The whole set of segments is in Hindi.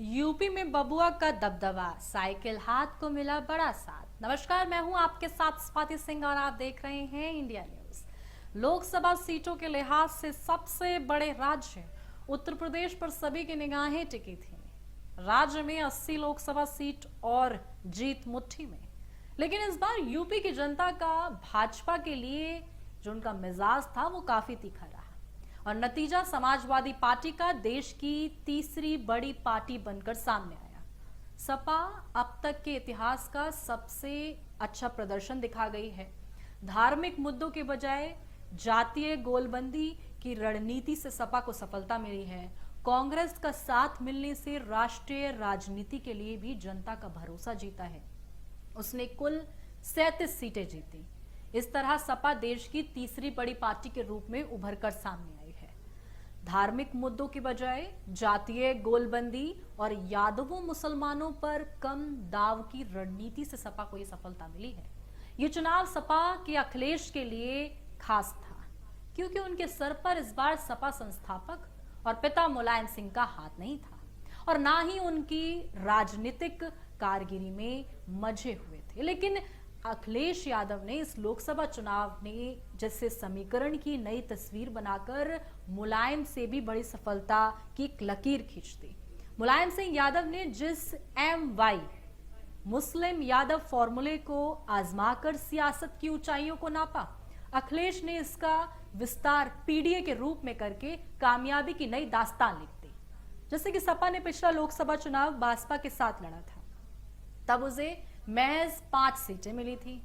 यूपी में बबुआ का दबदबा, साइकिल हाथ को मिला बड़ा साथ। नमस्कार, मैं हूं आपके साथ स्वाति सिंह और आप देख रहे हैं इंडिया न्यूज। लोकसभा सीटों के लिहाज से सबसे बड़े राज्य उत्तर प्रदेश पर सभी की निगाहें टिकी थी। राज्य में 80 लोकसभा सीट और जीत मुट्ठी में। लेकिन इस बार यूपी की जनता का भाजपा के लिए जो उनका मिजाज था वो काफी तीखा रहा और नतीजा समाजवादी पार्टी का देश की तीसरी बड़ी पार्टी बनकर सामने आया। सपा अब तक के इतिहास का सबसे अच्छा प्रदर्शन दिखा गई है। धार्मिक मुद्दों के बजाय जातीय गोलबंदी की रणनीति से सपा को सफलता मिली है। कांग्रेस का साथ मिलने से राष्ट्रीय राजनीति के लिए भी जनता का भरोसा जीता है। उसने कुल 37 सीटें जीती। इस तरह सपा देश की तीसरी बड़ी पार्टी के रूप में उभर कर सामने आई है। धार्मिक मुद्दों की बजाय जातीय गोलबंदी और यादवों मुसलमानों पर कम दाव की रणनीति से सपा को यह सफलता मिली है। ये चुनाव सपा के अखिलेश के लिए खास था क्योंकि उनके सर पर इस बार सपा संस्थापक और पिता मुलायम सिंह का हाथ नहीं था और ना ही उनकी राजनीतिक कारगिरी में मजे हुए थे। लेकिन अखिलेश यादव ने इस लोकसभा चुनाव ने जैसे समीकरण की नई तस्वीर बनाकर मुलायम से भी बड़ी सफलता की एक लकीर खींच दी। मुलायम सिंह यादव ने जिस MY मुस्लिम यादव फॉर्मूले को आजमाकर सियासत की ऊंचाइयों को नापा, अखिलेश ने इसका विस्तार PDA के रूप में करके कामयाबी की नई दास्तान लिख दी। जैसे कि सपा ने पिछला लोकसभा चुनाव भाजपा के साथ लड़ा था, तब उसे महज 5 सीटें मिली थी।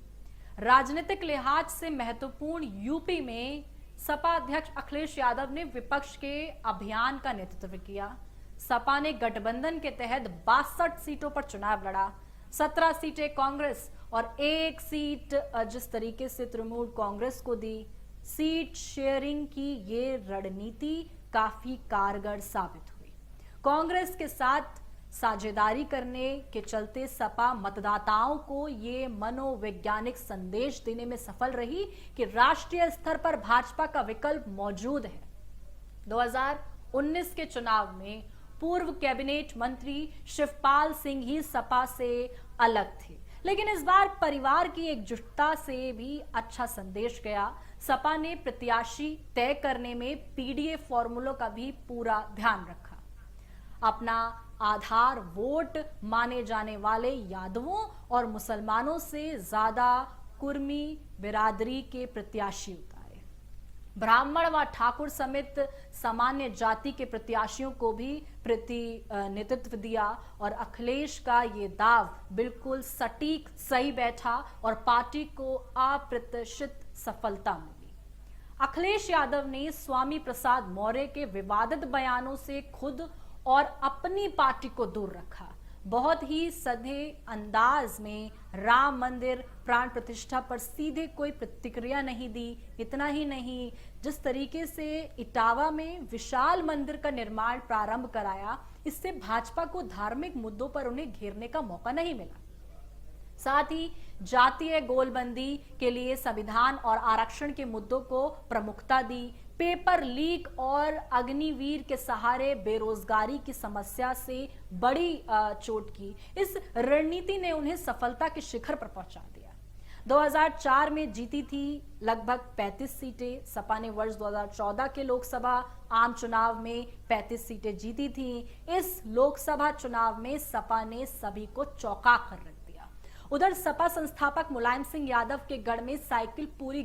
राजनीतिक लिहाज से महत्वपूर्ण यूपी में सपा अध्यक्ष अखिलेश यादव ने विपक्ष के अभियान का नेतृत्व किया। सपा ने गठबंधन के तहत 62 सीटों पर चुनाव लड़ा। 17 सीटें कांग्रेस और 1 सीट जिस तरीके से तृणमूल कांग्रेस को दी। सीट शेयरिंग की ये रणनीति काफी कारगर साबित हुई। कांग्रेस के साथ साझेदारी करने के चलते सपा मतदाताओं को ये मनोवैज्ञानिक संदेश देने में सफल रही कि राष्ट्रीय स्तर पर भाजपा का विकल्प मौजूद है। 2019 के चुनाव में पूर्व कैबिनेट मंत्री शिवपाल सिंह ही सपा से अलग थे, लेकिन इस बार परिवार की एकजुटता से भी अच्छा संदेश गया। सपा ने प्रत्याशी तय करने में PDA फॉर्मूलों का भी पूरा ध्यान रखा। अपना आधार वोट माने जाने वाले यादवों और मुसलमानों से ज्यादा कुर्मी बिरादरी के प्रत्याशी उतारे। ब्राह्मण व ठाकुर समेत सामान्य जाति के प्रत्याशियों को भी प्रतिनिधित्व दिया और अखिलेश का ये दाव बिल्कुल सटीक सही बैठा और पार्टी को अप्रत्याशित सफलता मिली। अखिलेश यादव ने स्वामी प्रसाद मौर्य के विवादित बयानों से खुद और अपनी पार्टी को दूर रखा। बहुत ही सधे अंदाज में राम मंदिर प्राण प्रतिष्ठा पर सीधे कोई प्रतिक्रिया नहीं दी। इतना ही नहीं, जिस तरीके से इटावा में विशाल मंदिर का निर्माण प्रारंभ कराया, इससे भाजपा को धार्मिक मुद्दों पर उन्हें घेरने का मौका नहीं मिला। साथ ही जातीय गोलबंदी के लिए संविधान और आरक्षण के मुद्दों को प्रमुखता दी। पेपर लीक और अग्निवीर के सहारे बेरोजगारी की समस्या से बड़ी चोट की। इस रणनीति ने उन्हें सफलता के शिखर पर पहुंचा दिया। 2004 में जीती थी लगभग 35 सीटें। सपा ने वर्ष 2014 के लोकसभा आम चुनाव में 35 सीटें जीती थी। इस लोकसभा चुनाव में सपा ने सभी को चौंका कर रख दिया। उधर सपा संस्थापक मुलायम सिंह यादव के गढ़ में साइकिल पूरी